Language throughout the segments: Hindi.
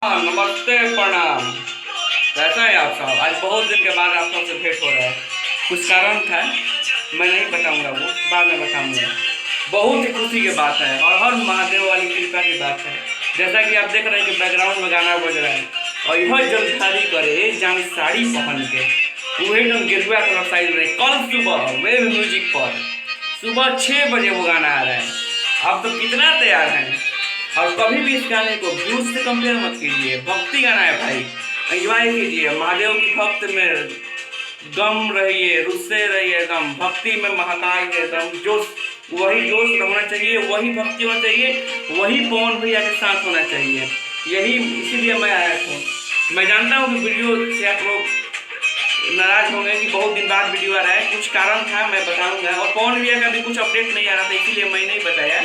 हाँ, नमस्ते प्रणाम। कैसा है आप साहब? आज बहुत दिन के बाद आप सबसे भेंट हो रहा है। कुछ कारण था, मैं नहीं बताऊंगा, वो बाद में बताऊंगा। बहुत ही खुशी की बात है और हर महादेव वाली कृपा की बात है। जैसा कि आप देख रहे हैं कि बैकग्राउंड में गाना बज रहा है और यह जलधारी करे जान साड़ी पहन के वही जन गिरुआ कलर साइड में कल सुबह वेब म्यूजिक पर सुबह 6 बजे वो गाना आ रहा है। आप तो कितना तैयार हैं? और कभी भी इस गाने को व्यूज से कंपेयर मत कीजिए। भक्ति गाना है भाई, एंजॉय कीजिए। महादेव की भक्त में गम रहिए, रुस्से रहिए, गम भक्ति में महाकाल एकदम जोश, वही जोश होना चाहिए, वही भक्ति होना चाहिए, वही पवन भैया के साथ होना चाहिए। यही इसीलिए मैं आया था। मैं जानता हूँ कि वीडियो से आप लोग नाराज होंगे कि बहुत दिन बाद वीडियो आ रहा है। कुछ कारण था, मैं बताऊंगा। और पवन भैया का भी कुछ अपडेट नहीं आ रहा था, इसीलिए मैं नहीं बताया।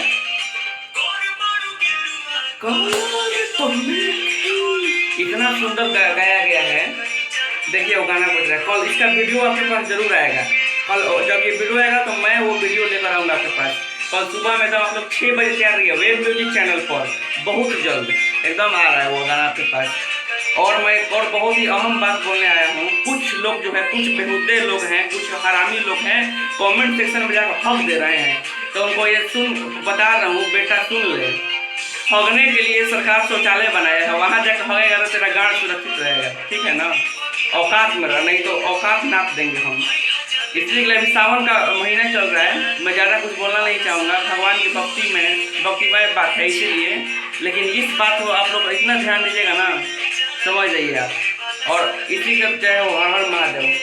इतना सुंदर गाया गया है। देखिए वो गाना बज रहा है। कल इसका वीडियो आपके पास जरूर आएगा। कल जब ये वीडियो आएगा तो मैं वो वीडियो लेकर आऊँगा आपके पास। कल सुबह में तो आप लोग 6 बजे तैयार रहिए वेब म्यूजिक चैनल पर। बहुत जल्द एकदम आ रहा है वो गाना आपके पास। और मैं एक और बहुत ही अहम बात बोलने आया हूँ। कुछ लोग जो है, कुछ बेहुदे लोग हैं, कुछ हरामी लोग हैं, कमेंट सेक्शन में जाकर हक दे रहे हैं। तो उनको ये बता रहा हूँ, बेटा सुन ले। हगने के लिए सरकार शौचालय बनाया है, वहां जाकर हगेगा तो तेरा गांड सुरक्षित रहेगा, ठीक है ना? औकात में रह, नहीं तो औकात नाप देंगे हम। इसलिए अभी सावन का महीना चल रहा है, मैं ज़्यादा कुछ बोलना नहीं चाहूँगा। भगवान की भक्ति में भक्तिमय बात है इसीलिए। लेकिन इस बात को आप लोग इतना ध्यान दीजिएगा ना, समझ जाइए आप। और इसी का जय हो, हर हर महादेव।